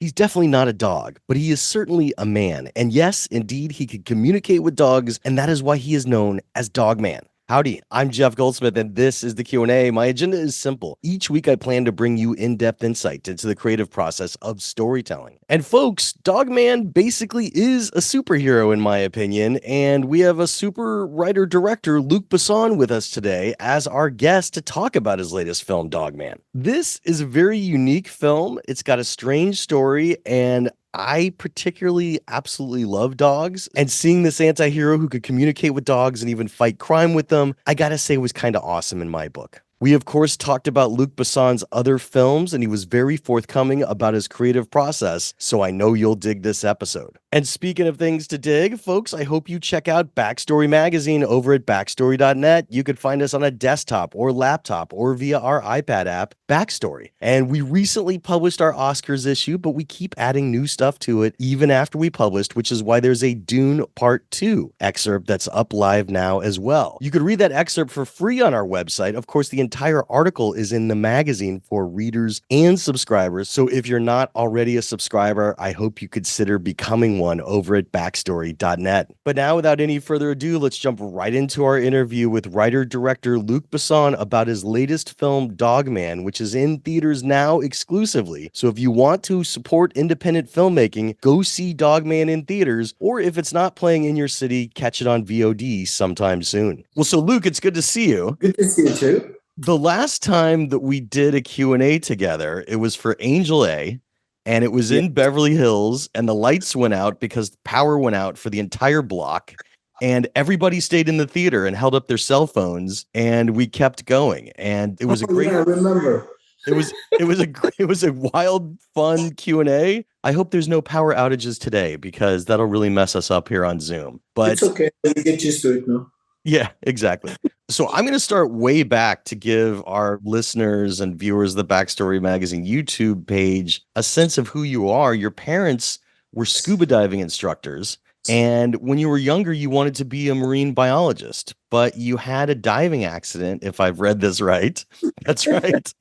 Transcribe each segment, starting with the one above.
He's definitely not a dog, but he is certainly a man. And yes, indeed, he can communicate with dogs, and that is why he is known as DogMan. Howdy, I'm Jeff Goldsmith, and this is the Q&A. My agenda is simple. Each week, I plan to bring you in-depth insight into the creative process of storytelling. And folks, Dogman basically is a superhero, in my opinion, and we have a super writer-director, Luc Besson, with us today as our guest to talk about his latest film, Dogman. This is a very unique film. It's got a strange story, and I particularly absolutely love dogs, and seeing this anti-hero who could communicate with dogs and even fight crime with them, I gotta say was kind of awesome in my book. We, of course, talked about Luc Besson's other films, and he was very forthcoming about his creative process, so I know you'll dig this episode. And speaking of things to dig, folks, I hope you check out Backstory Magazine over at backstory.net. You could find us on a desktop or laptop or via our iPad app, Backstory. And we recently published our Oscars issue, but we keep adding new stuff to it even after we published, which is why there's a Dune Part 2 excerpt that's up live now as well. You could read that excerpt for free on our website. Of course, the entire article is in the magazine for readers and subscribers. So if you're not already a subscriber, I hope you consider becoming one over at backstory.net. But now, without any further ado, let's jump right into our interview with writer-director Luc Besson about his latest film, Dogman, which is in theaters now exclusively. So if you want to support independent filmmaking, go see Dogman in theaters, or if it's not playing in your city, catch it on VOD sometime soon. Well, so Luc, it's good to see you. Good to see you too. The last time that we did a Q&A together, it was for Angel A, and it was in Beverly Hills, and the lights went out because the power went out for the entire block, and everybody stayed in the theater and held up their cell phones, and we kept going, and it was a great. Yeah, I remember. It was a wild, fun Q&A. I hope there's no power outages today because that'll really mess us up here on Zoom. But it's okay. We get used to it now. Yeah, exactly. So I'm going to start way back to give our listeners and viewers of the Backstory Magazine YouTube page a sense of who you are. Your parents were scuba diving instructors, and when you were younger, you wanted to be a marine biologist, but you had a diving accident, if I've read this right. That's right.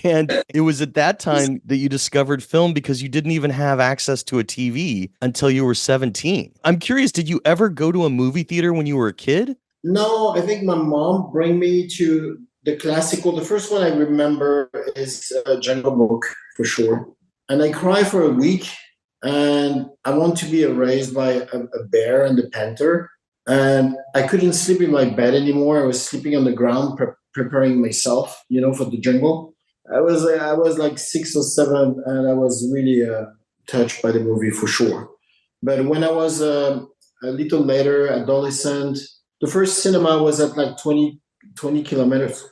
And it was at that time that you discovered film because you didn't even have access to a TV until you were 17. I'm curious, did you ever go to a movie theater when you were a kid? No, I think my mom bring me to the classical. The first one I remember is Jungle Book for sure. And I cry for a week, and I want to be erased by a bear and the panther. And I couldn't sleep in my bed anymore. I was sleeping on the ground, preparing myself, for the jungle. I was like 6 or 7, and I was really touched by the movie for sure. But when I was a little later, adolescent, the first cinema was at like 20 kilometers,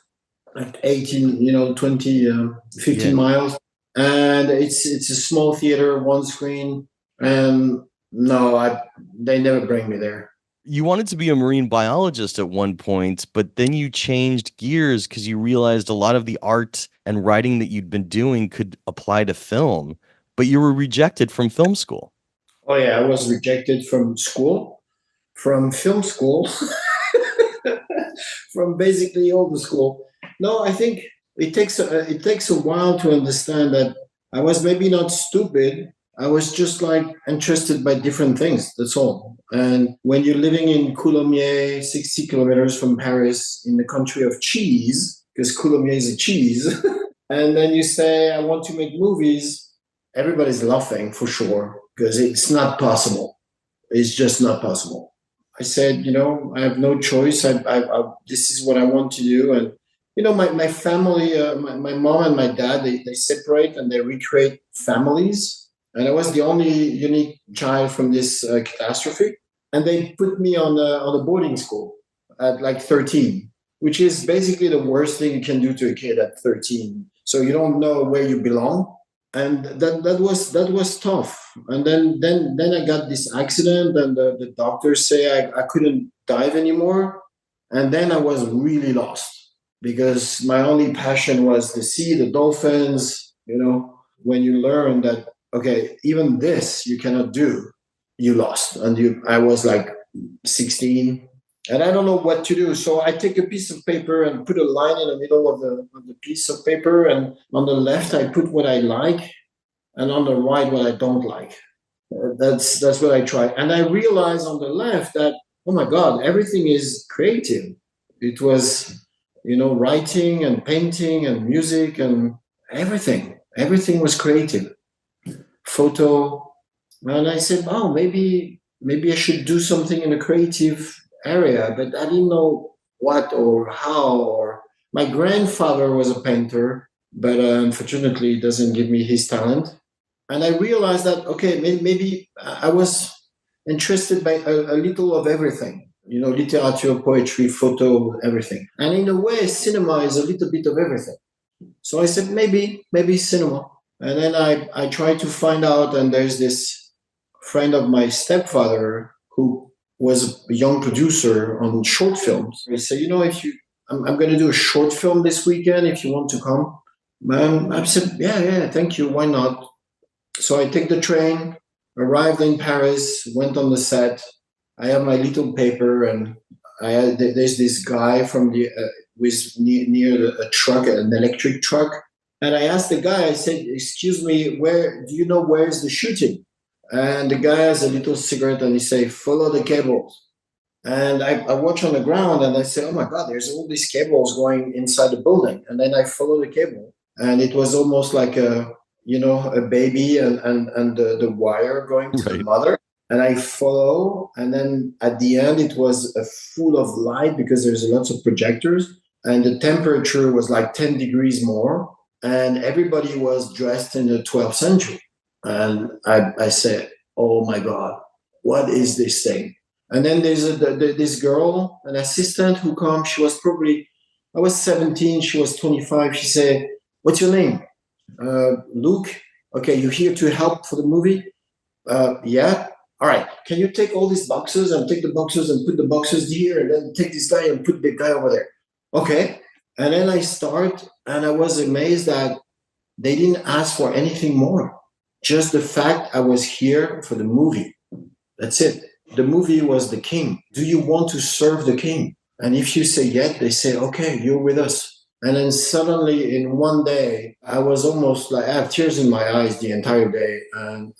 like 18, 20, 15 miles. And it's a small theater, one screen. And no, they never bring me there. You wanted to be a marine biologist at one point, but then you changed gears because you realized a lot of the art and writing that you'd been doing could apply to film, but you were rejected from film school. Oh yeah, I was rejected from school. From film school, from basically all the school. No, I think it takes a while to understand that I was maybe not stupid. I was just like interested by different things. That's all. And when you're living in Coulommiers, 60 kilometers from Paris, in the country of cheese, because Coulommiers is a cheese, and then you say, I want to make movies, everybody's laughing for sure, because it's not possible. It's just not possible. I said, I have no choice. This is what I want to do. And, my family, my mom and my dad, they separate and they recreate families. And I was the only unique child from this catastrophe. And they put me on a boarding school at like 13, which is basically the worst thing you can do to a kid at 13. So you don't know where you belong. And that was tough. And then I got this accident, and the doctors say I couldn't dive anymore. And then I was really lost because my only passion was the sea, the dolphins. When you learn that, okay, even this you cannot do, you lost. And I was like 16, and I don't know what to do. So I take a piece of paper and put a line in the middle of the piece of paper. And on the left, I put what I like. and on the right what I don't like. That's what I try. And I realized on the left that, oh my God, everything is creative. It was, writing and painting and music and everything. Everything was creative. Photo. And I said, oh, maybe I should do something in a creative area, but I didn't know what or how. Or my grandfather was a painter, but unfortunately, he doesn't give me his talent. And I realized that okay, maybe I was interested by a little of everything. Literature, poetry, photo, everything. And in a way, cinema is a little bit of everything. So I said maybe cinema. And then I tried to find out, and there's this friend of my stepfather who was a young producer on short films. He said, if I'm going to do a short film this weekend. If you want to come, I said, yeah, thank you. Why not? So I take the train, arrived in Paris, went on the set. I have my little paper, and there's this guy from the with near a truck, an electric truck. And I asked the guy, I said, excuse me, where do you know where's the shooting? And the guy has a little cigarette and he say, follow the cables. And I watch on the ground and I say, oh my God, there's all these cables going inside the building. And then I follow the cable. And it was almost like a baby and the wire going to the mother. And I follow. And then at the end, it was full of light because there's lots of projectors. And the temperature was like 10 degrees more. And everybody was dressed in the 12th century. And I said, oh my God, what is this thing? And then there's this girl, an assistant who comes. She was I was 17, she was 25. She said, what's your name? Luc. Okay, you're here to help for the movie? Yeah. All right. Can you take all these boxes and take the boxes and put the boxes here and then take this guy and put the guy over there? Okay. And then I start, and I was amazed that they didn't ask for anything more. Just the fact I was here for the movie. That's it. The movie was the king. Do you want to serve the king? And if you say yes, they say, okay, you're with us. And then suddenly in one day, I was almost like, I have tears in my eyes the entire day. And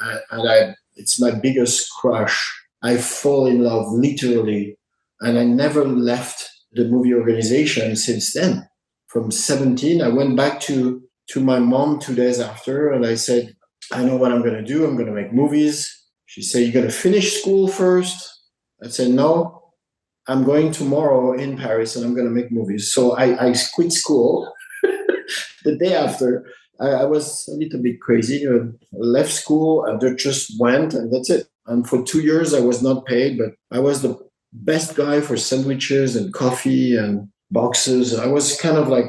it's my biggest crush. I fall in love literally. And I never left the movie organization since then. From 17, I went back to my mom 2 days after, and I said, I know what I'm going to do. I'm going to make movies. She said, you're going to finish school first? I said, no, I'm going tomorrow in Paris and I'm going to make movies. So I quit school the day after. I was a little bit crazy. I left school and just went, and that's it. And for 2 years, I was not paid, but I was the best guy for sandwiches and coffee and boxes. I was kind of like,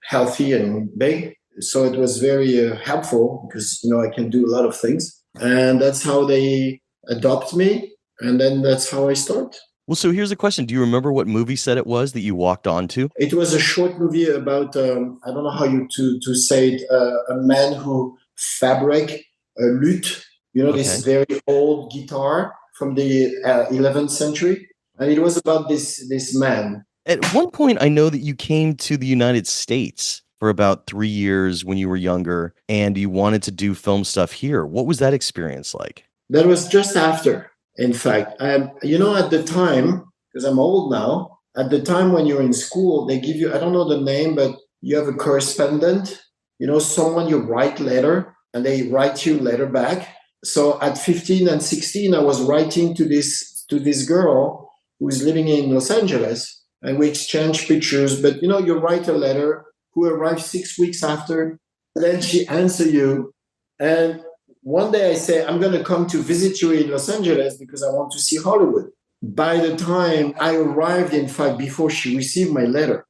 healthy and big. So it was very helpful because, I can do a lot of things. And that's how they adopt me. And then that's how I start. Well, so here's a question. Do you remember what movie set it was that you walked onto? It was a short movie about, I don't know how to say it, a man who fabric a lute, this very old guitar from the 11th century. And it was about this man. At one point, I know that you came to the United States for about 3 years when you were younger, and you wanted to do film stuff here. What was that experience like? That was just after, in fact. At the time, because I'm old now, at the time when you're in school, they give you, I don't know the name, but you have a correspondent, someone you write letter, and they write you letter back. So at 15 and 16, I was writing to this girl who is living in Los Angeles, and we exchange pictures. But, you write a letter who arrives 6 weeks after, then she answers you. And one day I say, I'm going to come to visit you in Los Angeles because I want to see Hollywood. By the time I arrived, in fact, before she received my letter.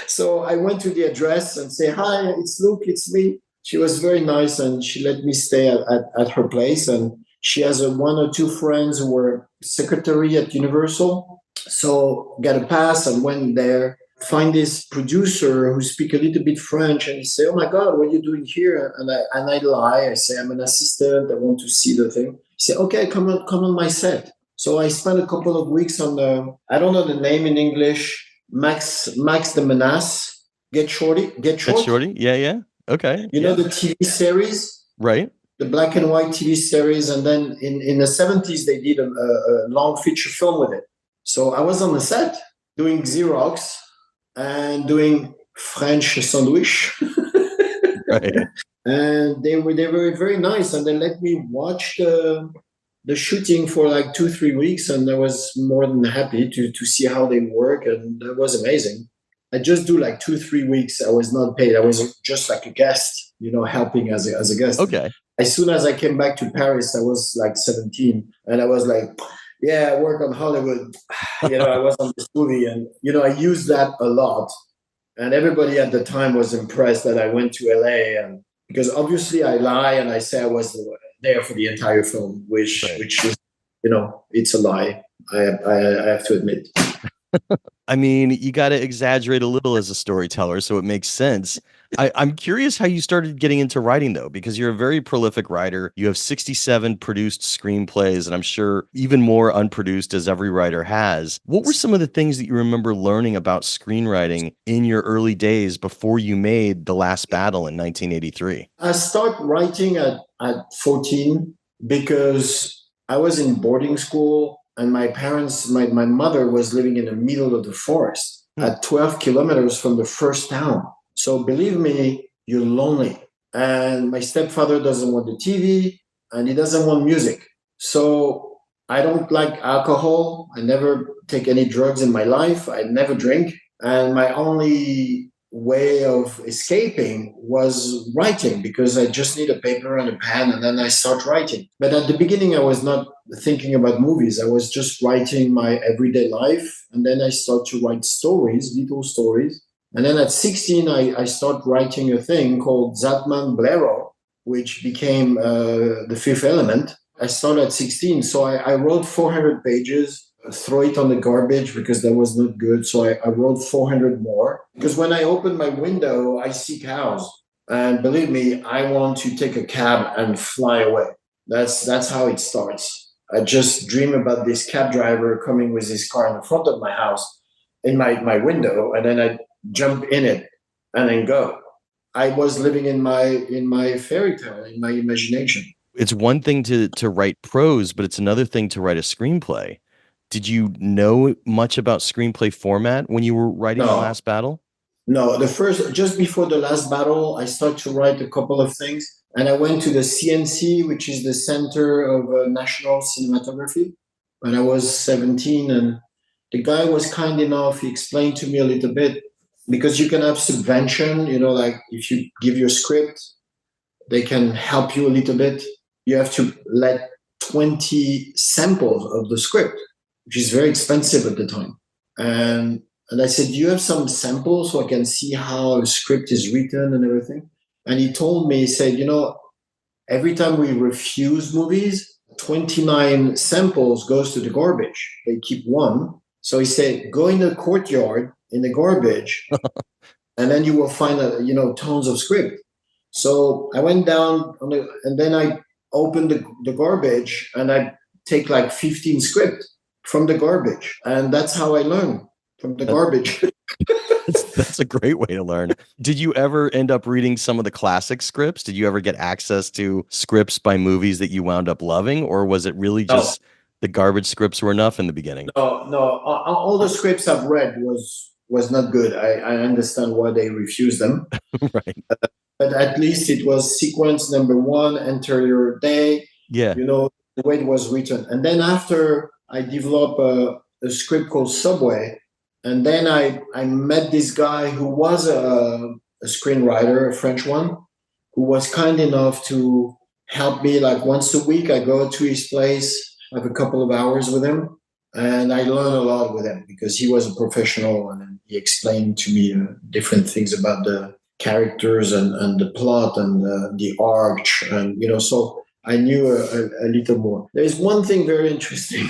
So I went to the address and say, hi, it's Luc, it's me. She was very nice and she let me stay at her place. And she has one or two friends who were secretary at Universal. So got a pass and went there. Find this producer who speak a little bit French, and he say, oh my God, what are you doing here? And I lie. I say, I'm an assistant. I want to see the thing. He said, okay, come on my set. So I spent a couple of weeks on I don't know the name in English, Max the Menace. Get Shorty. Yeah. Okay. You know Yeah. the TV series, Right. the black and white TV series, and then in the 70s they did a long feature film with it. So I was on the set doing Xerox and doing French sandwich, Right. and they were very nice, and they let me watch the shooting for like 2 3 weeks, and I was more than happy to see how they work, and that was amazing. I just do like 2 3 weeks. I was not paid. I was just like a guest, helping as a guest. Okay. As soon as I came back to Paris, I was like 17, and I was like, yeah, I work on Hollywood. I was on this movie, and I used that a lot. And everybody at the time was impressed that I went to LA, and because obviously I lie and I say I was there for the entire film, which Right. which is, it's a lie. I have to admit. I mean, you got to exaggerate a little as a storyteller, so it makes sense. I'm curious how you started getting into writing, though, because you're a very prolific writer. You have 67 produced screenplays, and I'm sure even more unproduced, as every writer has. What were some of the things that you remember learning about screenwriting in your early days before you made The Last Battle in 1983? I started writing at 14 because I was in boarding school, and my mother was living in the middle of the forest Hmm. at 12 kilometers from the first town. So believe me, you're lonely. And my stepfather doesn't want the TV, and he doesn't want music. So I don't like alcohol. I never take any drugs in my life. I never drink. And my only way of escaping was writing, because I just need a paper and a pen, and then I start writing. But at the beginning, I was not thinking about movies. I was just writing my everyday life. And then I start to write stories, little stories. And then at 16, I started writing a thing called Zatman Blero, which became The Fifth Element. I started at 16. So I wrote 400 pages, throw it on the garbage because that was not good. So I wrote 400 more. Because when I open my window, I see cows. And believe me, I want to take a cab and fly away. That's how it starts. I just dream about this cab driver coming with his car in the front of my house, in my window, and then I jump in it and then go. I was living in my fairy tale, in my imagination. It's one thing to write prose, but it's another thing to write a screenplay. Did you know much about screenplay format when you were writing The No, Last Battle? no. The first, just before the last battle, I started to write a couple of things, and I went to the CNC, which is the Center of National Cinematography, when I was 17, and the guy was kind enough. He explained to me a little bit, because you can have subvention. Like if you give your script, they can help you a little bit. You have to let 20 samples of the script, which is very expensive at the time. And I said, do you have some samples so I can see how a script is written and everything? And he told me, he said, every time we refuse movies, 29 samples goes to the garbage. They keep one. So he said, go in the courtyard in the garbage, and then you will find tons of script. So I went down and then I opened the garbage, and I take like 15 script from the garbage, and that's how I learn, from the That, garbage. that's a great way to learn. Did you ever end up reading some of the classic scripts? Did you ever get access to scripts by movies that you wound up loving, or was it really No, just the garbage scripts were enough in the beginning? no. All the scripts I've read was not good. I understand why they refused them, Right. but at least it was sequence number one, enter your day, Yeah. the way it was written. And then after I developed a script called Subway, and then I met this guy who was a screenwriter, a French one, who was kind enough to help me. Like once a week, I go to his place, have a couple of hours with him, and I learn a lot with him because he was a professional, and he explained to me different things about the characters and the plot and the arch, and so I knew a little more. There is one thing very interesting.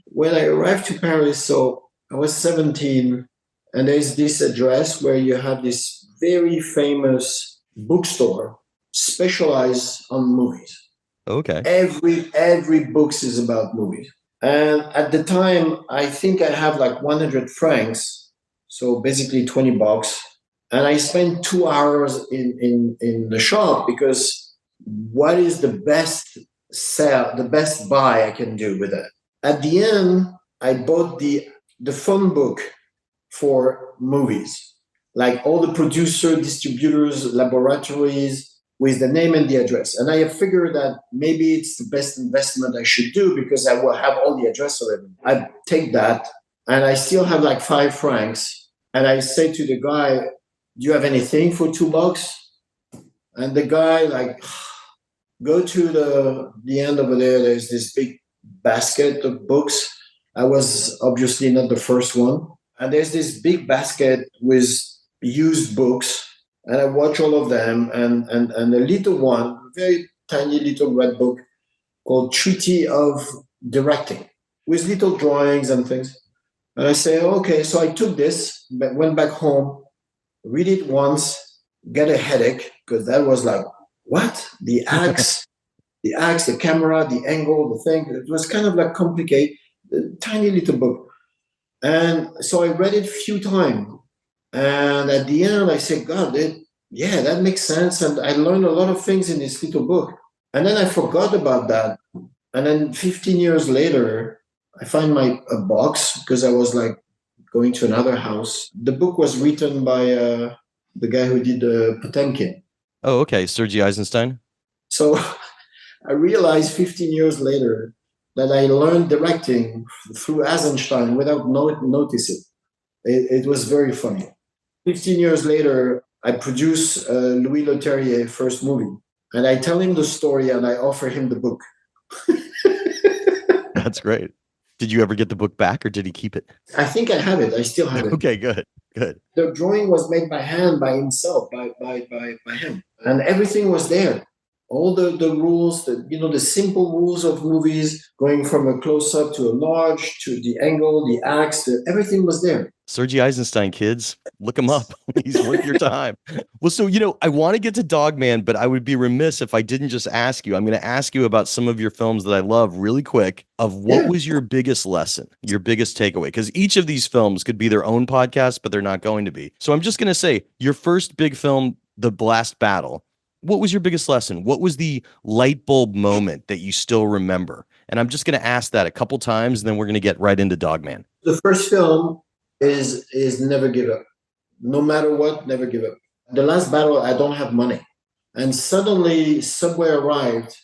When I arrived to Paris, so I was 17, and there's this address where you have this very famous bookstore specialized on movies. Okay. Every books is about movies. And at the time, I think I have like 100 francs, so basically $20. And I spent 2 hours in the shop because what is the best buy I can do with it? At the end, I bought the phone book for movies, like all the producer, distributors, laboratories with the name and the address. And I have figured that maybe it's the best investment I should do because I will have all the address of it. I take that and I still have like 5 francs. And I say to the guy, do you have anything for $2? And the guy like, go to the end over there. There's this big basket of books. I was obviously not the first one. And there's this big basket with used books. And I watch all of them. And a little one, very tiny little red book called Treaty of Directing with little drawings and things. And I say, okay, so I took this, went back home, read it once, get a headache, because that was like, what? The axe, the camera, the angle, the thing. It was kind of like complicated, tiny little book. And so I read it a few times. And at the end, I said, God, yeah, that makes sense. And I learned a lot of things in this little book. And then I forgot about that. And then 15 years later, I find a box because I was like going to another house. The book was written by the guy who did Potemkin. Oh, okay. Sergei Eisenstein. So I realized 15 years later that I learned directing through Eisenstein without noticing. It was very funny. 15 years later, I produce Louis Leterrier's first movie. And I tell him the story and I offer him the book. That's great. Did you ever get the book back or did he keep it? I think I have it. I still have it. Okay, good. The drawing was made by hand, by himself, by him. And everything was there. All the rules, the simple rules of movies, going from a close-up to a large, to the angle, the axe, everything was there. Sergei Eisenstein, kids, look him up. He's worth your time. Well, so, I want to get to DogMan, but I would be remiss if I didn't just ask you. I'm going to ask you about some of your films that I love really quick of what was your biggest lesson, your biggest takeaway? Because each of these films could be their own podcast, but they're not going to be. So I'm just going to say your first big film, The Last Battle. What was your biggest lesson? What was the light bulb moment that you still remember? And I'm just going to ask that a couple times, and then we're going to get right into DogMan. The first film is never give up. No matter what, never give up. The Last Battle, I don't have money. And suddenly Subway arrived,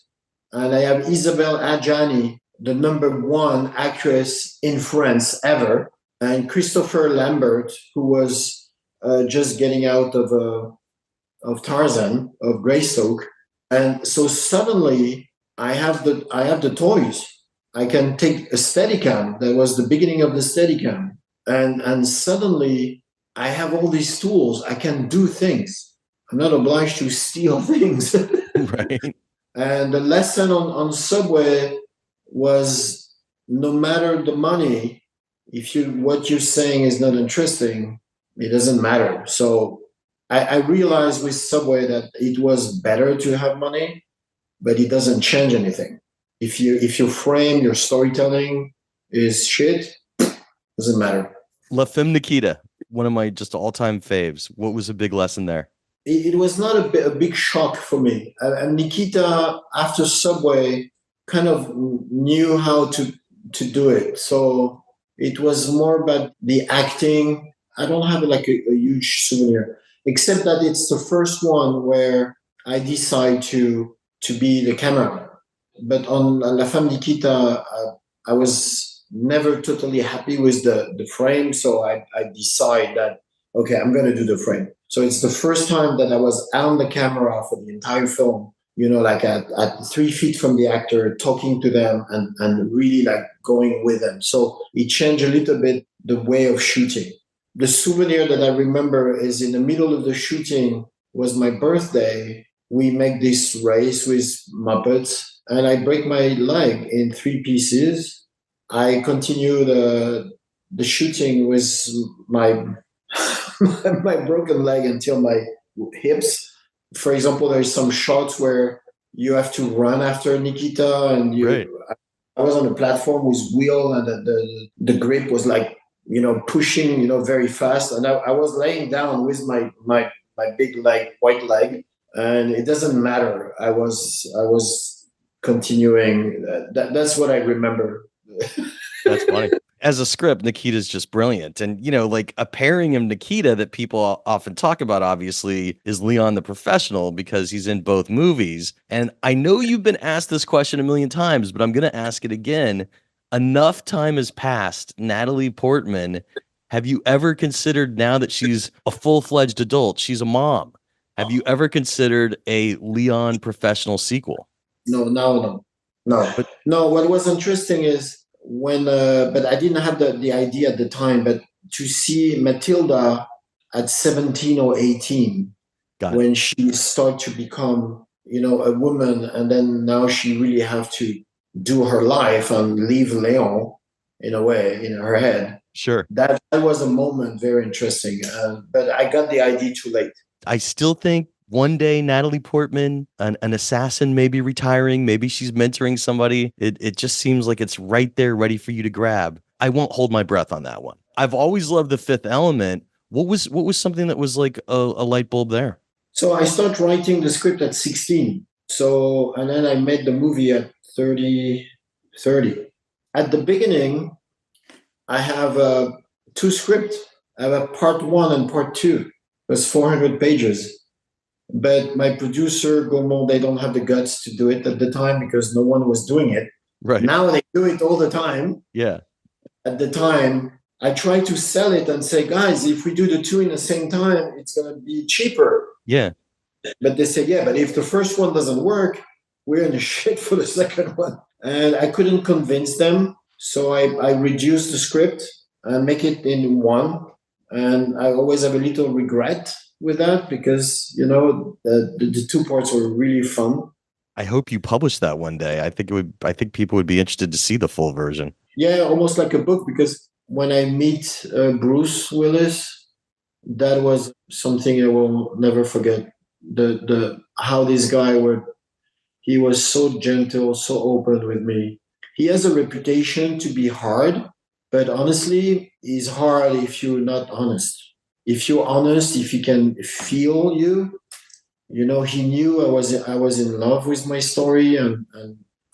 and I have Isabelle Adjani, the #1 actress in France ever, and Christopher Lambert, who was just getting out of Tarzan, of Greystoke. And so suddenly I have the toys. I can take a Steadicam. That was the beginning of the Steadicam. And suddenly I have all these tools. I can do things. I'm not obliged to steal things. Right. And the lesson on Subway was, no matter the money, if what you're saying is not interesting, it doesn't matter. So I realized with Subway that it was better to have money, but it doesn't change anything. If you frame your storytelling is shit, doesn't matter. La Femme Nikita, one of my just all-time faves. What was a big lesson there? It was not a big shock for me. And Nikita, after Subway, kind of knew how to do it. So it was more about the acting. I don't have like a huge souvenir, except that it's the first one where I decide to be the camera. But on La Femme Nikita, I was never totally happy with the frame. So I decide that, okay, I'm going to do the frame. So it's the first time that I was on the camera for the entire film, like at 3 feet from the actor, talking to them and really like going with them. So it changed a little bit the way of shooting. The souvenir that I remember is in the middle of the shooting was my birthday. We make this race with Muppets and I break my leg in 3 pieces. I continue the shooting with my my broken leg until my hips. For example, there's some shots where you have to run after Nikita, and Right. I was on a platform with wheel, and the grip was like pushing, very fast. And I was laying down with my big leg, white leg, and it doesn't matter. I was continuing. That's what I remember. That's funny. As a script, Nikita's just brilliant. And, like a pairing of Nikita that people often talk about, obviously, is Leon the Professional because he's in both movies. And I know you've been asked this question a million times, but I'm going to ask it again. Enough time has passed. Natalie Portman, have you ever considered, now that she's a full-fledged adult, she's a mom, have you ever considered a Leon Professional sequel? No. But No, what was interesting is but I didn't have the idea at the time, but to see Matilda at 17 or 18, got it. when she started to become, a woman, and then now she really have to do her life and leave Leon in a way in her head. Sure. That was a moment very interesting, but I got the idea too late. I still think one day Natalie Portman, an assassin, maybe retiring, maybe she's mentoring somebody. It just seems like it's right there ready for you to grab. I won't hold my breath on that one. I've always loved The Fifth Element. What was something that was like a light bulb there? So I started writing the script at 16. So, and then I made the movie at 30. At the beginning, I have two scripts. I have a part 1 and part 2. It was 400 pages. But my producer, Gaumont, they don't have the guts to do it at the time because no one was doing it. Right. Now they do it all the time. Yeah. At the time, I try to sell it and say, guys, if we do the two in the same time, it's going to be cheaper. Yeah. But they say, yeah, but if the first one doesn't work, we're in the shit for the second one. And I couldn't convince them. So I reduced the script and make it in one. And I always have a little regret with that because, the two parts were really fun. I hope you publish that one day. I think people would be interested to see the full version. Yeah, almost like a book, because when I meet Bruce Willis, that was something I will never forget. The how this guy he was so gentle, so open with me. He has a reputation to be hard, but honestly, he's hard if you're not honest. If you're honest, if he can feel you, he knew I was in love with my story, and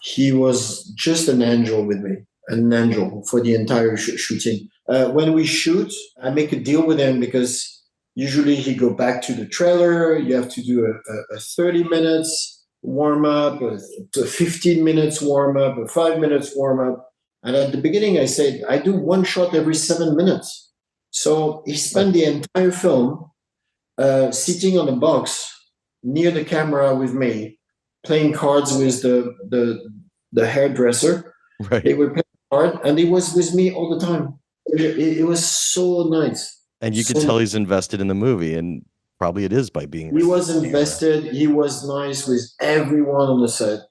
he was just an angel with me, an angel for the entire shooting. When we shoot, I make a deal with him because usually he go back to the trailer. You have to do a 30 minutes warm up, a 15 minutes warm up, a 5 minutes warm up. And at the beginning, I said, I do one shot every 7 minutes. So he spent the entire film sitting on a box near the camera with me, playing cards with the hairdresser. Right. They were playing cards, and he was with me all the time. It was so nice. And you could tell he's invested in the movie, and probably it is by being. He was invested. He was nice with everyone on the set,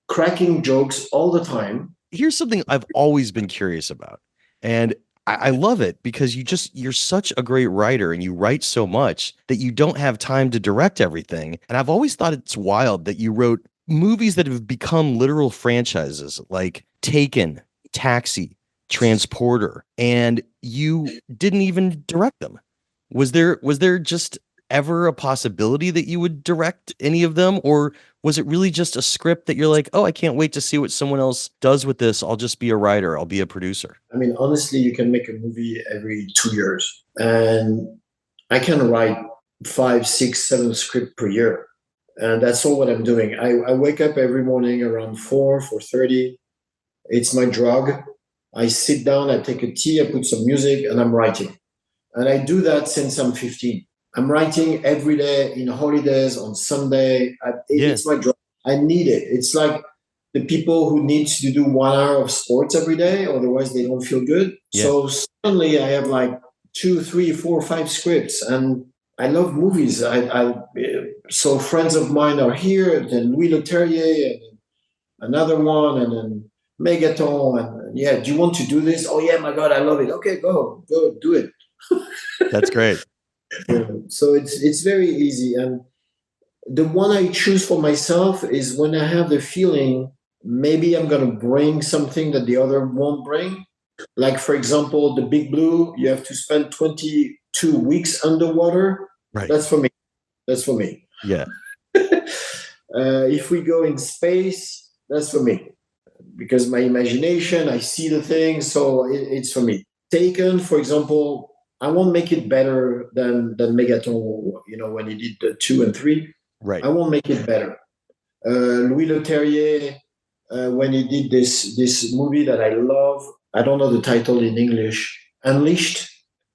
cracking jokes all the time. Here's something I've always been curious about, and I love it because you're such a great writer and you write so much that you don't have time to direct everything. And I've always thought it's wild that you wrote movies that have become literal franchises like Taken, Taxi, Transporter, and you didn't even direct them. Was there just ever a possibility that you would direct any of them, or was it really just a script that you're like, oh, I can't wait to see what someone else does with this. I'll just be a writer. I'll be a producer. I mean, honestly, you can make a movie every 2 years, and I can write 5, 6, 7 scripts per year. And that's all what I'm doing. I wake up every morning around 4:30. It's my drug. I sit down, I take a tea, I put some music, and I'm writing. And I do that since I'm 15. I'm writing every day, in holidays, on Sunday. It's my job. I need it. It's like the people who need to do 1 hour of sports every day, otherwise they don't feel good. Yeah. So suddenly I have like 2, 3, 4, 5 scripts, and I love movies. So friends of mine are here, then Louis Leterrier, and another one, and then Megaton, and yeah, do you want to do this? Oh yeah, my God, I love it. Okay, go do it. That's great. So it's very easy, and the one I choose for myself is when I have the feeling maybe I'm gonna bring something that the other won't bring. Like, for example, the Big Blue, you have to spend 22 weeks underwater. Right. That's for me. That's for me. Yeah. If we go in space, that's for me. Because my imagination, I see the thing, so it's for me. Taken, for example, I won't make it better than Megaton. When he did the 2 and 3, Right. I won't make it better. Louis Leterrier, when he did this movie that I love, I don't know the title in English, Unleashed,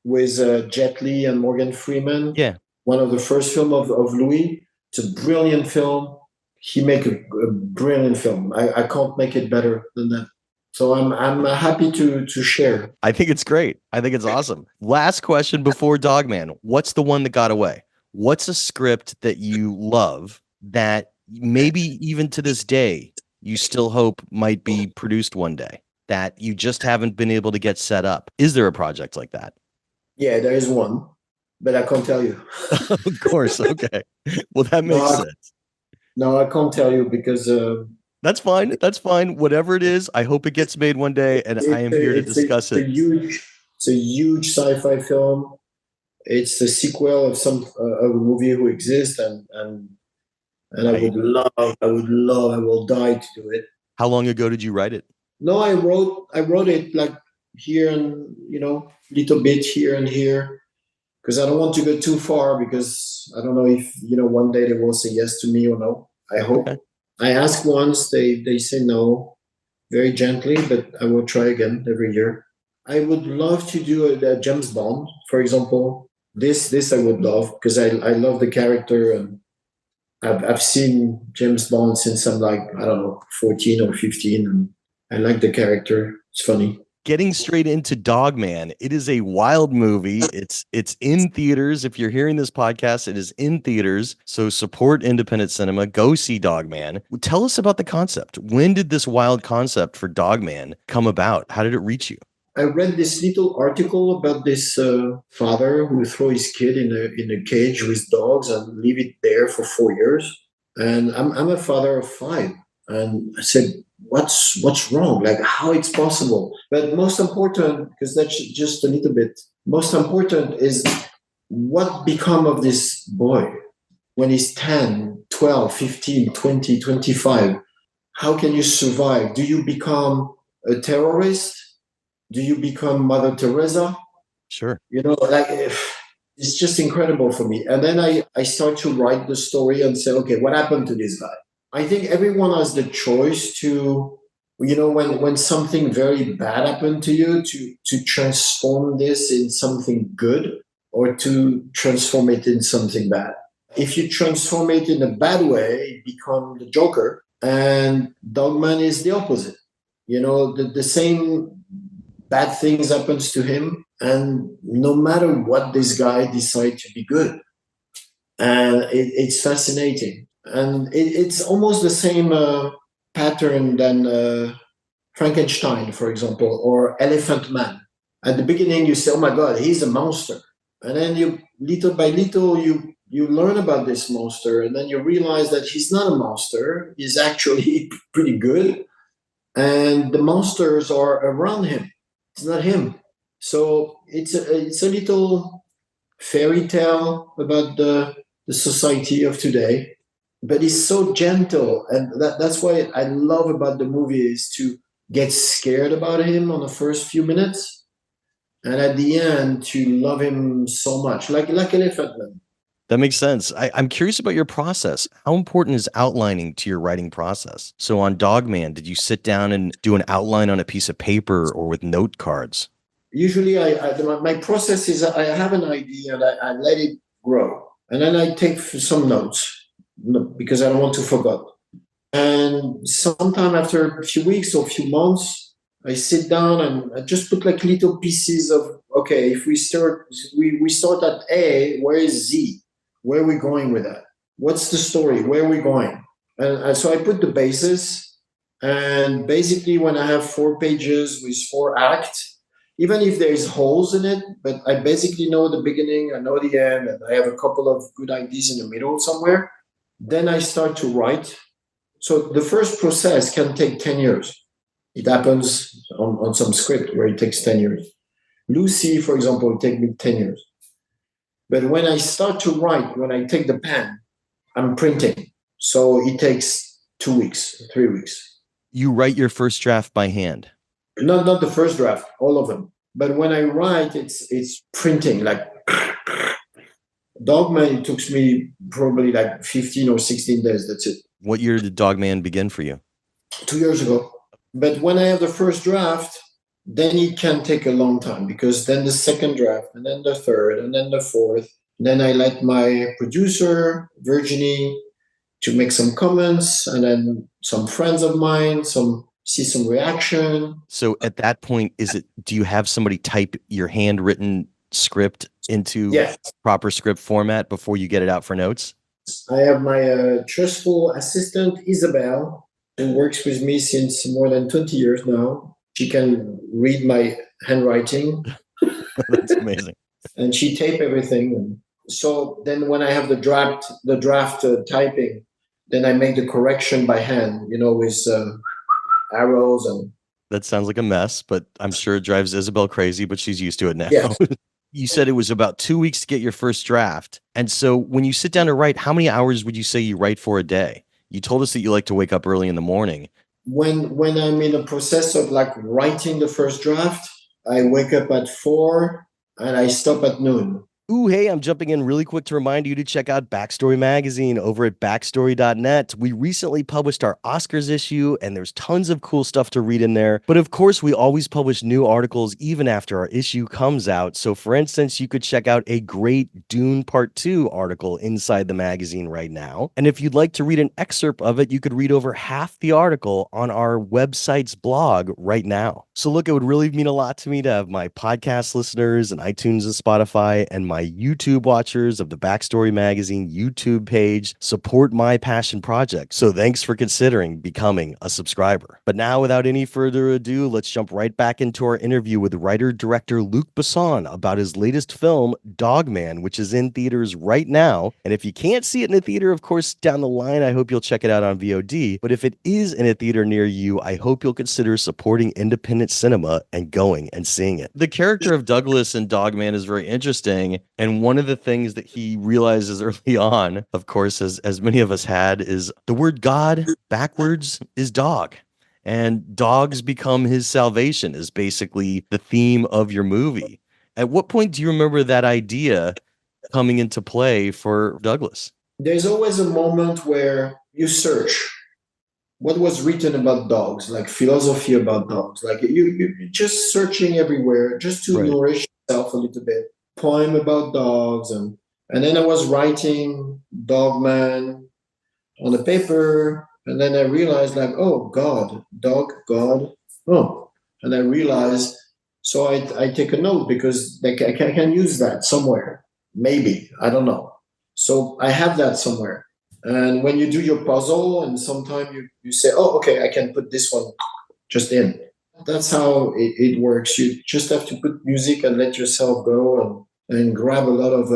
with Jet Li and Morgan Freeman. Yeah. One of the first film of Louis. It's a brilliant film. He make a brilliant film. I can't make it better than that. So I'm happy to share. I think it's great. I think it's awesome. Last question before Dogman. What's the one that got away? What's a script that you love that maybe even to this day you still hope might be produced one day that you just haven't been able to get set up? Is there a project like that? Yeah, there is one, but I can't tell you. Of course. Okay. Well, that makes sense. No, I can't tell you because That's fine. That's fine. Whatever it is, I hope it gets made one day, and I am here to discuss it. It's a huge sci-fi film. It's a sequel of of a movie who exists, and Right. I will die to do it. How long ago did you write it? No, I wrote it like here and little bit here and here, because I don't want to go too far, because I don't know if one day they will say yes to me or no. I hope. Okay. I ask once, they say no, very gently, but I will try again every year. I would love to do a James Bond, for example. This I would love, because I love the character, and I've seen James Bond since I'm like, I don't know, 14 or 15, and I like the character. It's funny. Getting straight into Dogman, it is a wild movie. It's in theaters. If you're hearing this podcast, it is in theaters. So support independent cinema. Go see Dogman. Tell us about the concept. When did this wild concept for Dogman come about? How did it reach you? I read this little article about this father who throw his kid in a cage with dogs and leave it there for 4 years. And I'm a father of 5, and I said, what's wrong? Like, how it's possible? But most important, because that's just a little bit. Most important is what become of this boy when he's 10, 12, 15, 20, 25. How can you survive? Do you become a terrorist? Do you become Mother Teresa? Sure. It's just incredible for me. And then I start to write the story and say, okay, what happened to this guy? I think everyone has the choice to, when something very bad happened to you, to transform this in something good, or to transform it in something bad. If you transform it in a bad way, you become the Joker, and Dogman is the opposite. The same bad things happens to him, and no matter what, this guy decides to be good, and it's fascinating. And it's almost the same pattern than Frankenstein, for example, or Elephant Man. At the beginning, you say, "Oh my God, he's a monster," and then you, little by little, you learn about this monster, and then you realize that he's not a monster. He's actually pretty good, and the monsters are around him. It's not him. So it's a little fairy tale about the society of today, but it's so gentle, and that's why I love about the movie, is to get scared about him on the first few minutes, and at the end to love him so much, like Elephant Man. That makes sense. I'm curious about your process. How important is outlining to your writing process? So on Dogman, did you sit down and do an outline on a piece of paper or with note cards? Usually, my process is, I have an idea and I let it grow, and then I take some notes, because I don't want to forget. And sometime after a few weeks or a few months, I sit down and I just put like little pieces of, okay, if we start at A, where is Z? Where are we going with that? What's the story? Where are we going? And so I put the basis, and basically when I have 4 pages with 4 acts, even if there's holes in it, but I basically know the beginning, I know the end, and I have a couple of good ideas in the middle somewhere, then I start to write. So the first process can take 10 years. It happens on some script where it takes 10 years. Lucy, for example, it takes me 10 years. But when I start to write, when I take the pen, I'm printing. So it takes 2 weeks, 3 weeks. You write your first draft by hand. Not the first draft, all of them. But when I write, it's printing. Like DogMan, it took me probably like 15 or 16 days. That's it. What year did DogMan begin for you? 2 years ago. But when I have the first draft, then it can take a long time, because then the second draft, and then the third, and then the fourth. Then I let my producer, Virginie, to make some comments, and then some friends of mine, see some reaction. So at that point, do you have somebody type your handwritten script into proper script format before you get it out for notes? I have my trustful assistant, Isabel, who works with me since more than 20 years now. She can read my handwriting. That's amazing. And she tape everything. So then when I have the draft typing, then I make the correction by hand, with arrows. And that sounds like a mess, but I'm sure it drives Isabel crazy, but she's used to it now. Yeah. You said it was about 2 weeks to get your first draft. And so when you sit down to write, how many hours would you say you write for a day? You told us that you like to wake up early in the morning. When I'm in the process of like writing the first draft, I wake up at 4 and I stop at noon. Ooh, hey, I'm jumping in really quick to remind you to check out Backstory Magazine over at backstory.net. We recently published our Oscars issue, and there's tons of cool stuff to read in there. But of course, we always publish new articles even after our issue comes out. So for instance, you could check out a great Dune Part 2 article inside the magazine right now. And if you'd like to read an excerpt of it, you could read over half the article on our website's blog right now. So look, it would really mean a lot to me to have my podcast listeners and iTunes and Spotify and my YouTube watchers of the Backstory Magazine YouTube page support my passion project. So thanks for considering becoming a subscriber. But now, without any further ado, let's jump right back into our interview with writer-director Luc Besson about his latest film, DogMan, which is in theaters right now. And if you can't see it in a theater, of course, down the line, I hope you'll check it out on VOD. But if it is in a theater near you, I hope you'll consider supporting independent cinema and going and seeing it. The character of Douglas in DogMan is very interesting. And one of the things that he realizes early on, of course, as many of us had, is the word God backwards is dog. And dogs become his salvation is basically the theme of your movie. At what point do you remember that idea coming into play for Douglas? There's always a moment where you search what was written about dogs, like philosophy about dogs. Like you're just searching everywhere just to nourish yourself a little bit. Poem about dogs, and then I was writing DogMan on the paper, and then I realized like, oh God, dog, God, oh, and I realized, so I take a note because I can use that somewhere, maybe, I don't know. So I have that somewhere, and when you do your puzzle, and sometimes you say, oh, okay, I can put this one just in. That's how it works. You just have to put music and let yourself go and grab a lot of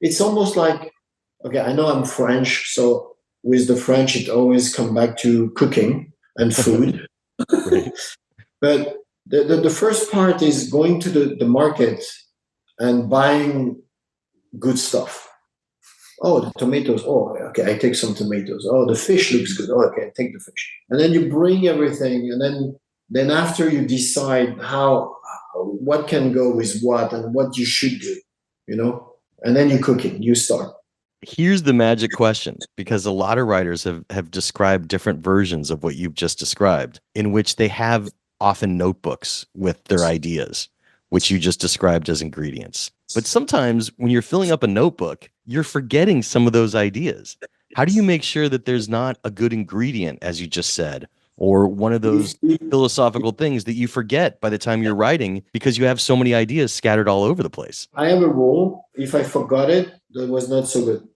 it's almost like, okay, I know I'm French, so with the French it always come back to cooking and food. But the first part is going to the market and buying good stuff. Oh, the tomatoes. Oh, okay, I take some tomatoes. Oh, the fish looks good. Oh, okay, I take the fish. And then you bring everything, and then after you decide what can go with what and what you should do, and then you cook it, you start. Here's the magic question, because a lot of writers have described different versions of what you've just described, in which they have often notebooks with their ideas, which you just described as ingredients. But sometimes when you're filling up a notebook, you're forgetting some of those ideas. How do you make sure that there's not a good ingredient, as you just said, or one of those philosophical things that you forget by the time you're writing because you have so many ideas scattered all over the place? I have a rule. If I forgot it, that was not so good.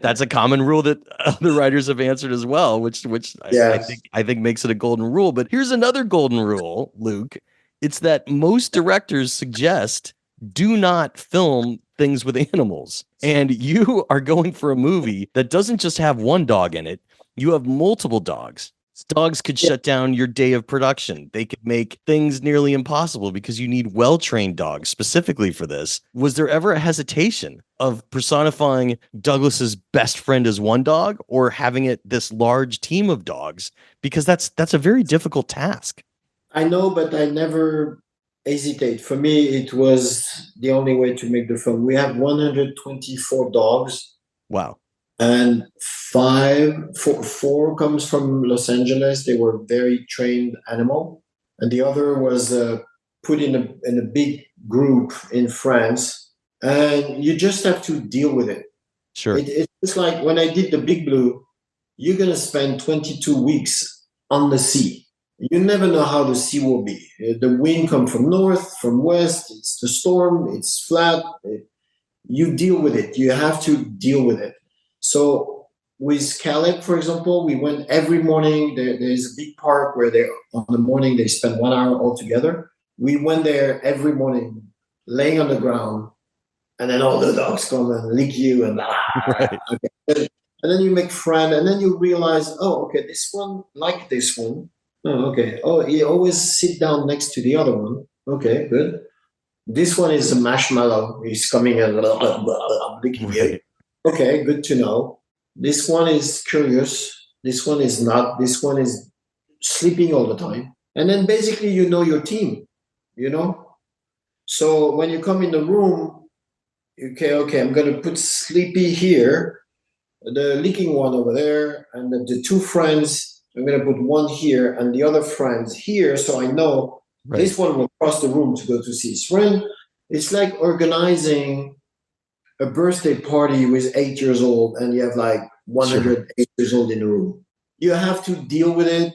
That's a common rule that other writers have answered as well, which I think makes it a golden rule. But here's another golden rule, Luc. It's that most directors suggest do not film things with animals. And you are going for a movie that doesn't just have one dog in it. You have multiple dogs. Dogs could shut down your day of production. They could make things nearly impossible because you need well-trained dogs specifically for this. Was there ever a hesitation of personifying Douglas's best friend as one dog or having it this large team of dogs? Because that's a very difficult task. I know, but I never hesitate. For me, it was the only way to make the film. We have 124 dogs, Wow. and four comes from Los Angeles. They were very trained animal, and the other was put in a big group in France. And you just have to deal with it. Sure. It's like when I did the Big Blue, you're gonna spend 22 weeks on the sea. You never know how the sea will be. The wind comes from north, from west. It's the storm. It's flat. You deal with it. You have to deal with it. So with Caleb, for example, we went every morning. There's a big park where they on the morning they spend 1 hour all together. We went there every morning, laying on the ground, and then all the dogs come and lick you and Right. okay. And then you make friends, and then you realize, oh, okay, this one like this one. Oh, okay. Oh, he always sit down next to the other one. Okay, good. This one is a marshmallow. He's coming and licking you. Right. Okay, good to know. This one is curious. This one is not. This one is sleeping all the time. And then basically you know your team, you know? So when you come in the room, okay, I'm going to put Sleepy here, the leaking one over there, and the two friends, I'm going to put one here and the other friends here. So I know this one will cross the room to go to see his friend. It's like organizing a birthday party with 8 years old and you have like 108 years old in the room. You have to deal with it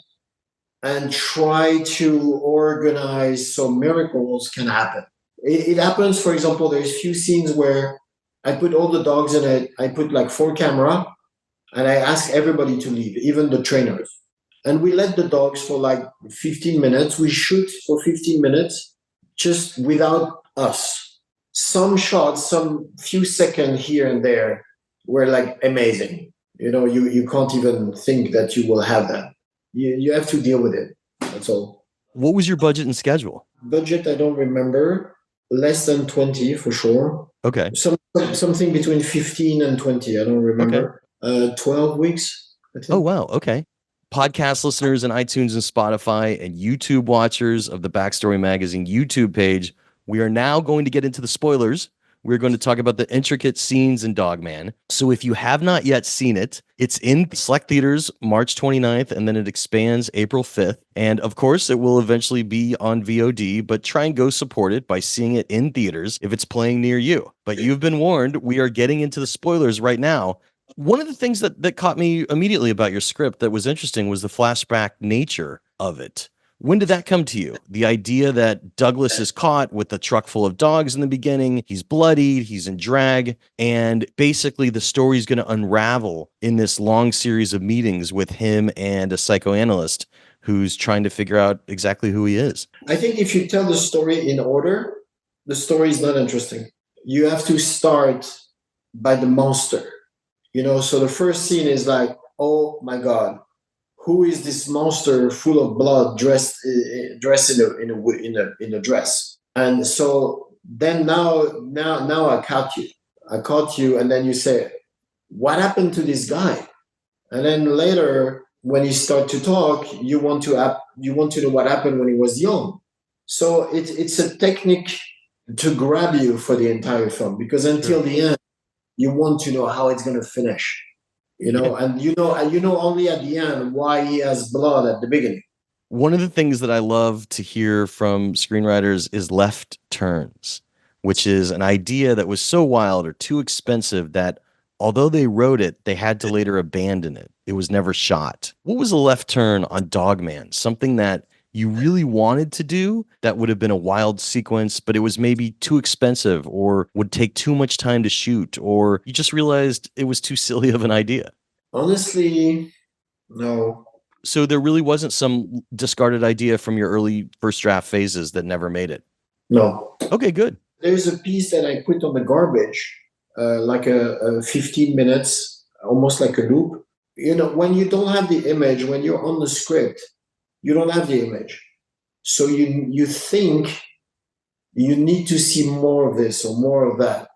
and try to organize so miracles can happen. It happens, for example, there's few scenes where I put all the dogs in it. I put like 4 camera and I ask everybody to leave, even the trainers. And we let the dogs for like 15 minutes. We shoot for 15 minutes just without us. Some shots, some few seconds here and there were like amazing. You know, you can't even think that you will have that. You have to deal with it. That's all. What was your budget and schedule? Budget, I don't remember. Less than 20 for sure. Okay. Something between 15 and 20. I don't remember. Okay. 12 weeks, I think. Oh, wow. Okay. Podcast listeners and iTunes and Spotify and YouTube watchers of the Backstory Magazine YouTube page, we are now going to get into the spoilers. We're going to talk about the intricate scenes in DogMan. So if you have not yet seen it, it's in select theaters March 29th, and then it expands April 5th. And of course, it will eventually be on VOD, but try and go support it by seeing it in theaters if it's playing near you. But you've been warned, we are getting into the spoilers right now. One of the things that caught me immediately about your script that was interesting was the flashback nature of it. When did that come to you? The idea that Douglas is caught with a truck full of dogs in the beginning, he's bloodied, he's in drag, and basically the story's going to unravel in this long series of meetings with him and a psychoanalyst who's trying to figure out exactly who he is. I think if you tell the story in order, the story is not interesting. You have to start by the monster. You know, so the first scene is like, oh my God, who is this monster full of blood dressed in a dress? And so then now I caught you, and then you say, what happened to this guy? And then later, when you start to talk, you want to know what happened when he was young. So it's a technique to grab you for the entire film, because until the end, you want to know how it's going to finish. You know, and you know only at the end why he has blood at the beginning. One of the things that I love to hear from screenwriters is left turns, which is an idea that was so wild or too expensive that although they wrote it, they had to later abandon it. It was never shot. What was a left turn on DogMan? Something that you really wanted to do that would have been a wild sequence, but it was maybe too expensive or would take too much time to shoot, or you just realized it was too silly of an idea? Honestly, no. So there really wasn't some discarded idea from your early first draft phases that never made it? No. Okay, good. There's a piece that I put on the garbage, like a 15 minutes, almost like a loop. when you don't have the image, when you're on the script, you don't have the image. So you think you need to see more of this or more of that.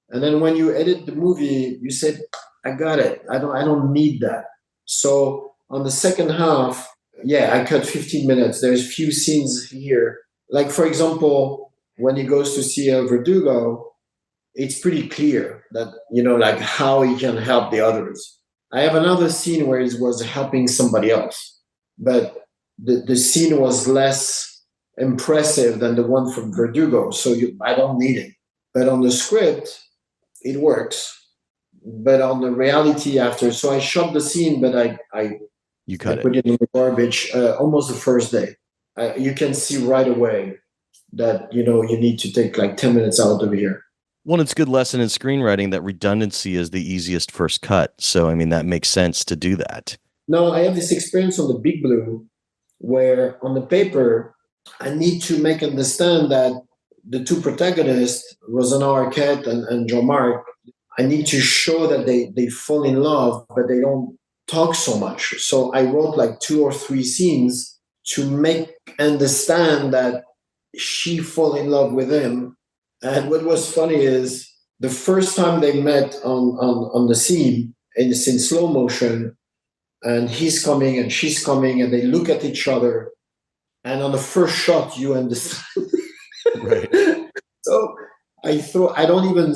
And then when you edit the movie, you said, I got it. I don't need that. So on the second half, yeah, I cut 15 minutes. There's few scenes here. Like, for example, when he goes to see Verdugo, it's pretty clear that, like how he can help the others. I have another scene where he was helping somebody else, but the scene was less impressive than the one from Verdugo. So I don't need it. But on the script, it works. But on the reality after, so I shot the scene, but You I cut it. put it in the garbage almost the first day. You can see right away that, you need to take like 10 minutes out of here. Well, it's a good lesson in screenwriting that redundancy is the easiest first cut. So, I mean, that makes sense to do that. No, I have this experience on the Big Blue where on the paper, I need to make understand that the two protagonists, Rosanna Arquette and Jean-Marc, I need to show that they fall in love, but they don't talk so much. So I wrote like 2 or 3 scenes to make understand that she fall in love with him. And what was funny is the first time they met on the scene, and it's in slow motion, and he's coming and she's coming, and they look at each other. And on the first shot, you understand. Right. So I don't even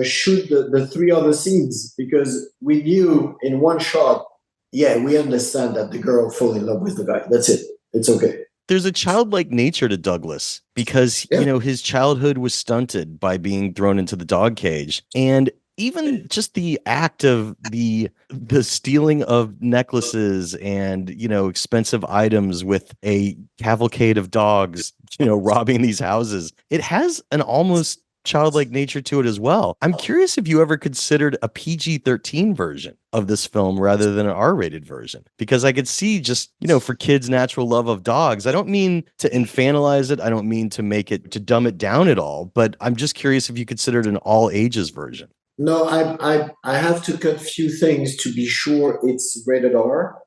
shoot the 3 other scenes because we knew in one shot, yeah, we understand that the girl fall in love with the guy. That's it. It's okay. There's a childlike nature to Douglas because, Yeah. his childhood was stunted by being thrown into the dog cage. And even just the act of the stealing of necklaces and, expensive items with a cavalcade of dogs, robbing these houses, it has an almost childlike nature to it as well. I'm curious if you ever considered a PG-13 version of this film rather than an R-rated version, because I could see just, for kids' natural love of dogs. I don't mean to infantilize it. I don't mean to dumb it down at all, but I'm just curious if you considered an all ages version. No, I have to cut few things to be sure it's rated R.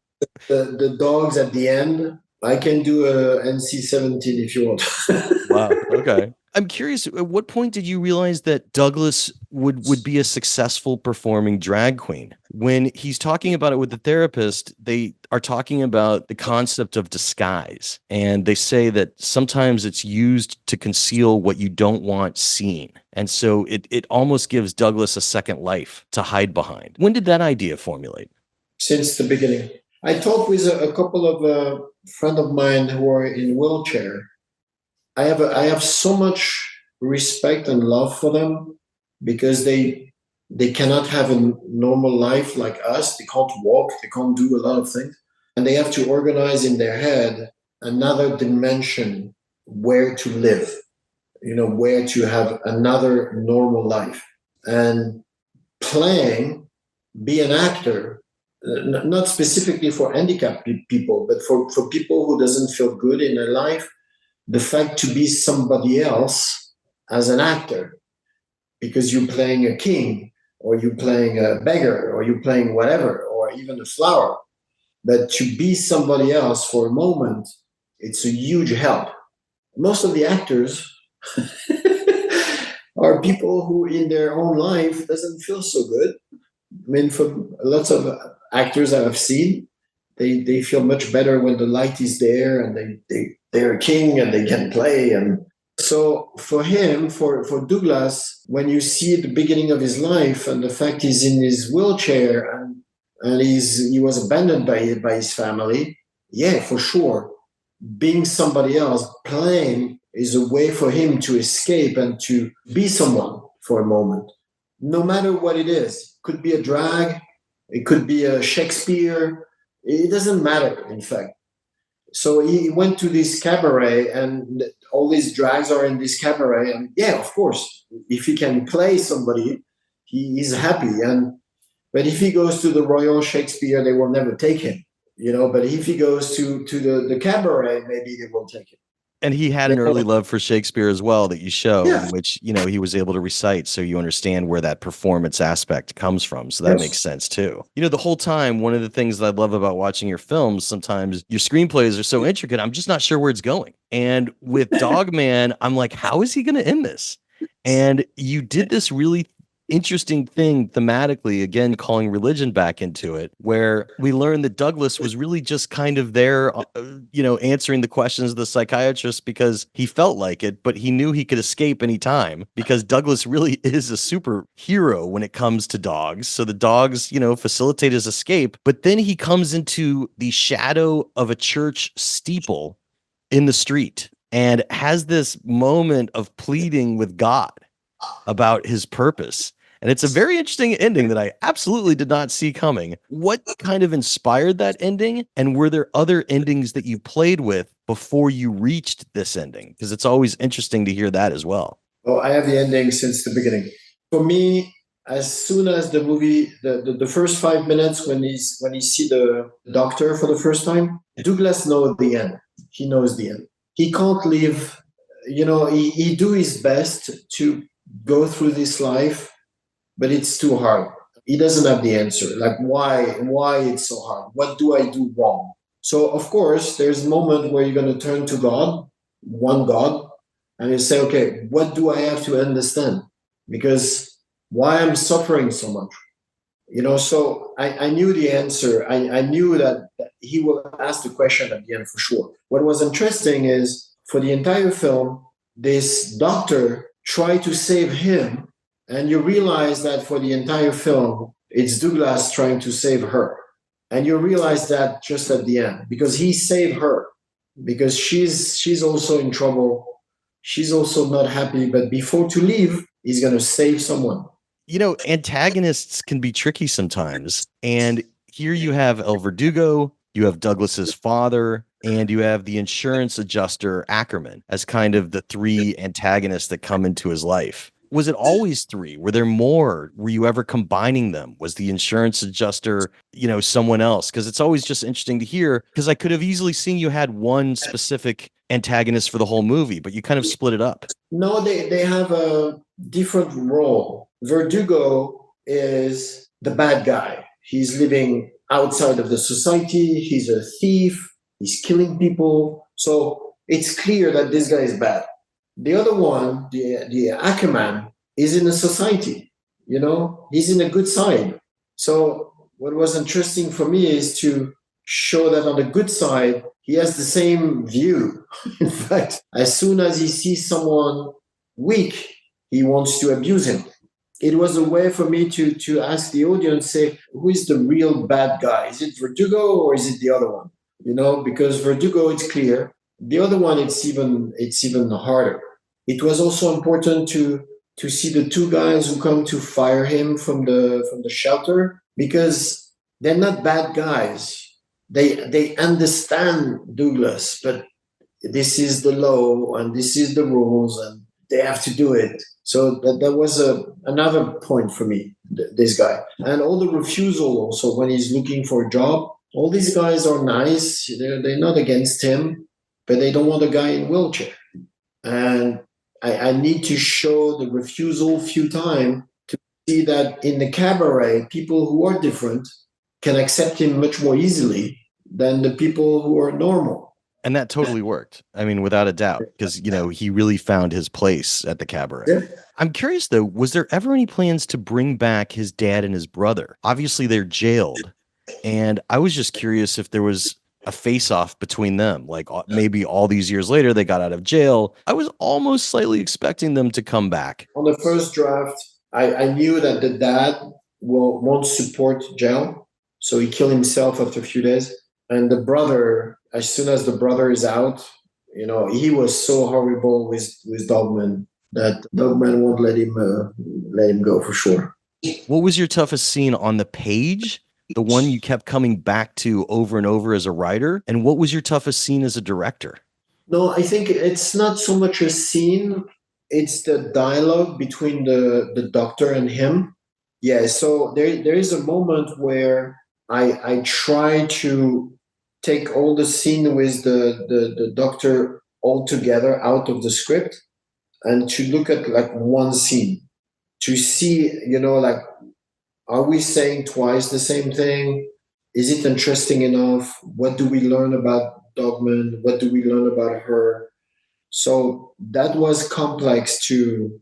The dogs at the end, I can do a NC-17 if you want. Wow. Okay. I'm curious, at what point did you realize that Douglas would be a successful performing drag queen? When he's talking about it with the therapist, they are talking about the concept of disguise. And they say that sometimes it's used to conceal what you don't want seen. And so it almost gives Douglas a second life to hide behind. When did that idea formulate? Since the beginning. I talked with a couple of friend of mine who are in wheelchair. I have so much respect and love for them because they cannot have a normal life like us. They can't walk. They can't do a lot of things, and they have to organize in their head another dimension where to live. Where to have another normal life and playing, be an actor. Not specifically for handicapped people, but for people who doesn't feel good in their life, the fact to be somebody else as an actor, because you're playing a king or you're playing a beggar or you're playing whatever, or even a flower, but to be somebody else for a moment, it's a huge help. Most of the actors are people who in their own life doesn't feel so good. I mean, for lots of actors I have seen, they feel much better when the light is there and they're a king and they can play. And so for him, for Douglas, when you see at the beginning of his life and the fact he's in his wheelchair and he was abandoned by his family, yeah, for sure, being somebody else, playing is a way for him to escape and to be someone for a moment, no matter what it is. Could be a drag, it could be a Shakespeare. It doesn't matter, in fact. So he went to this cabaret, and all these drags are in this cabaret. And yeah, of course, if he can play somebody, he is happy. But if he goes to the Royal Shakespeare, they will never take him. But if he goes to the cabaret, maybe they will take him. And he had an early love for Shakespeare as well that you show, Yeah. in which, he was able to recite, so you understand where that performance aspect comes from. So that makes Yes. sense too. The whole time, one of the things that I love about watching your films, sometimes your screenplays are so intricate, I'm just not sure where it's going. And with Dogman, I'm like, how is he going to end this? And you did this really interesting thing thematically, again, calling religion back into it, where we learned that Douglas was really just kind of there, answering the questions of the psychiatrist because he felt like it, but he knew he could escape anytime because Douglas really is a superhero when it comes to dogs. So the dogs, facilitate his escape, but then he comes into the shadow of a church steeple in the street and has this moment of pleading with God about his purpose. And it's a very interesting ending that I absolutely did not see coming. What kind of inspired that ending? And were there other endings that you played with before you reached this ending? Because it's always interesting to hear that as well. Oh, I have the ending since the beginning. For me, as soon as the movie, the first 5 minutes when he see the doctor for the first time, Douglas knows the end. He knows the end. He can't live. He do his best to go through this life, but it's too hard. He doesn't have the answer. Like why it's so hard? What do I do wrong? So of course, there's a moment where you're going to turn to God, one God, and you say, okay, what do I have to understand? Because why I'm suffering so much? So I knew the answer. I knew that he will ask the question at the end for sure. What was interesting is for the entire film, this doctor tried to save him, and you realize that for the entire film, it's Douglas trying to save her. And you realize that just at the end, because he saved her, because she's also in trouble. She's also not happy, but before to leave, he's going to save someone. Antagonists can be tricky sometimes. And here you have El Verdugo, you have Douglas's father, and you have the insurance adjuster Ackerman as kind of the three antagonists that come into his life. Was it always three? Were there more? Were you ever combining them? Was the insurance adjuster, someone else? Because it's always just interesting to hear, because I could have easily seen you had one specific antagonist for the whole movie, but you kind of split it up. No, they have a different role. Verdugo is the bad guy. He's living outside of the society. He's a thief. He's killing people. So it's clear that this guy is bad. The other one, the Ackerman, is in a society. He's in a good side. So what was interesting for me is to show that on the good side, he has the same view. In fact, as soon as he sees someone weak, he wants to abuse him. It was a way for me to ask the audience, say, who is the real bad guy? Is it Verdugo or is it the other one? Because Verdugo, it's clear. The other one, it's even harder. It was also important to see the two guys who come to fire him from the shelter, because they're not bad guys. They understand Douglas, but this is the law and this is the rules and they have to do it. So that was another point for me, this guy. And all the refusal also when he's looking for a job. All these guys are nice. They're not against him, but they don't want a guy in wheelchair. And I need to show the refusal a few times to see that in the cabaret, people who are different can accept him much more easily than the people who are normal. And that totally worked. I mean, without a doubt, because, he really found his place at the cabaret. Yeah. I'm curious, though, was there ever any plans to bring back his dad and his brother? Obviously, they're jailed. And I was just curious if there was a face-off between them. Like maybe all these years later, they got out of jail. I was almost slightly expecting them to come back. On the first draft, I knew that the dad won't support jail. So he killed himself after a few days. And the brother, as soon as the brother is out, he was so horrible with Dogman that Dogman won't let him go for sure. What was your toughest scene on the page? The one you kept coming back to over and over as a writer? And what was your toughest scene as a director? No, I think it's not so much a scene. It's the dialogue between the doctor and him. Yeah, so there is a moment where I try to take all the scene with the doctor all together out of the script and to look at like one scene to see, like, are we saying twice the same thing? Is it interesting enough? What do we learn about Dogman? What do we learn about her? So that was complex to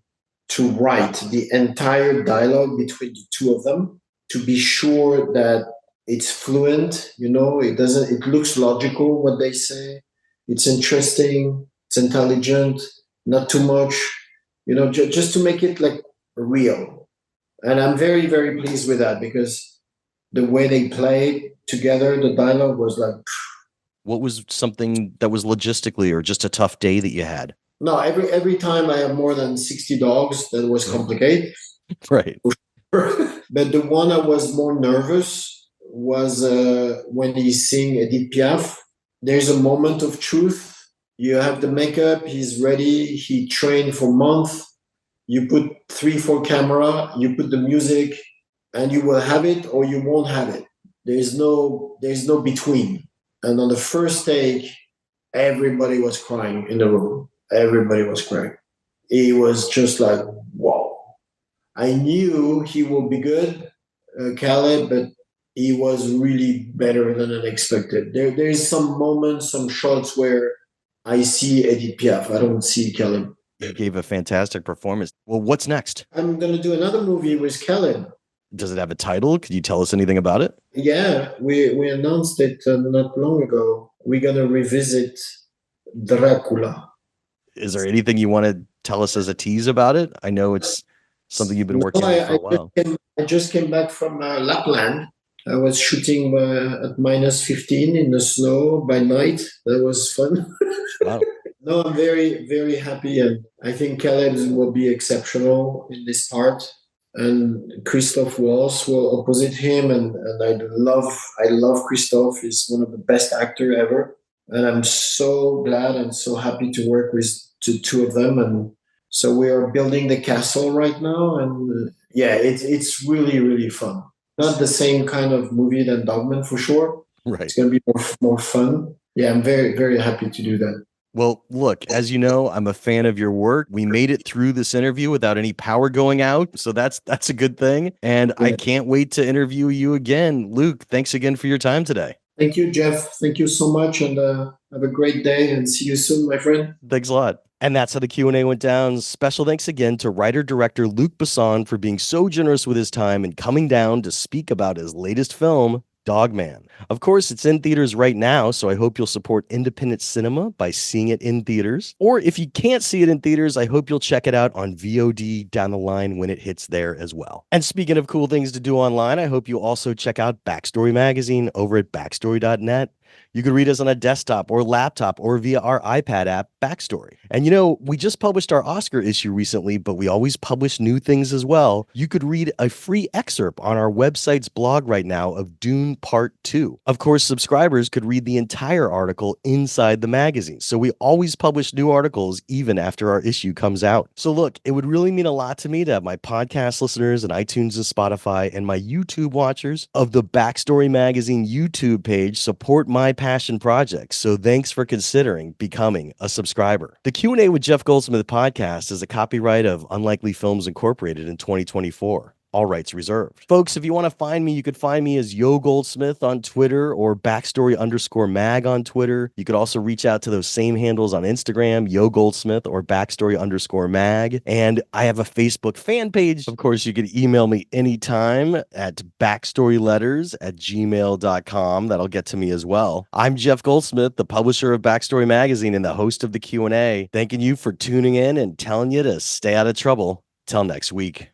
write the entire dialogue between the two of them to be sure that it's fluent. It looks logical what they say. It's interesting. It's intelligent. Not too much. Just to make it like real. And I'm very, very pleased with that because the way they played together, the dialogue was like. What was something that was logistically or just a tough day that you had? No, every time I have more than 60 dogs, that was complicated. Right. But the one I was more nervous was when he sing Edith Piaf. There's a moment of truth. You have the makeup, he's ready, he trained for months. You put 3-4 camera, you put the music, and you will have it or you won't have it. There's no between. And on the first take, everybody was crying in the room. Everybody was crying. It was just like, wow. I knew he would be good, Caleb, but he was really better than unexpected. There's some moments, some shots where I see Edith Piaf. I don't see Caleb. He gave a fantastic performance. Well, what's next? I'm going to do another movie with Caleb. Does it have a title? Could you tell us anything about it? Yeah, we announced it not long ago. We're going to revisit Dracula. Is there anything you want to tell us as a tease about it? I know it's something you've been working on for a while. I just came back from Lapland. I was shooting at -15 in the snow by night. That was fun. Wow. No, I'm very, very happy. And I think Caleb will be exceptional in this part. And Christoph Waltz will opposite him. And I love Christoph. He's one of the best actors ever. And I'm so glad and so happy to work with the two of them. And so we are building the castle right now. And it's really, really fun. Not the same kind of movie than Dogman for sure. Right. It's going to be more fun. Yeah, I'm very, very happy to do that. Well, look, as you know, I'm a fan of your work. We made it through this interview without any power going out. So that's a good thing. And I can't wait to interview you again. Luc, thanks again for your time today. Thank you, Jeff. Thank you so much. And have a great day and see you soon, my friend. Thanks a lot. And that's how the Q&A went down. Special thanks again to writer-director Luc Besson for being so generous with his time and coming down to speak about his latest film, DogMan. Of course, it's in theaters right now, so I hope you'll support independent cinema by seeing it in theaters. Or if you can't see it in theaters, I hope you'll check it out on VOD down the line when it hits there as well. And speaking of cool things to do online, I hope you'll also check out Backstory Magazine over at backstory.net. You can read us on a desktop or laptop or via our iPad app, Backstory. And we just published our Oscar issue recently, but we always publish new things as well. You could read a free excerpt on our website's blog right now of Dune Part 2. Of course, subscribers could read the entire article inside the magazine. So we always publish new articles even after our issue comes out. So look, it would really mean a lot to me to have my podcast listeners and iTunes and Spotify and my YouTube watchers of the Backstory Magazine YouTube page support my passion projects. So thanks for considering becoming a subscriber. The Q&A with Jeff Goldsmith podcast is a copyright of Unlikely Films Incorporated in 2024. All rights reserved. Folks, if you want to find me, you could find me as Yo Goldsmith on Twitter or Backstory_mag on Twitter. You could also reach out to those same handles on Instagram, Yo Goldsmith or Backstory_mag. And I have a Facebook fan page. Of course, you could email me anytime at backstoryletters@gmail.com. That'll get to me as well. I'm Jeff Goldsmith, the publisher of Backstory Magazine and the host of the Q&A. Thanking you for tuning in and telling you to stay out of trouble. Till next week.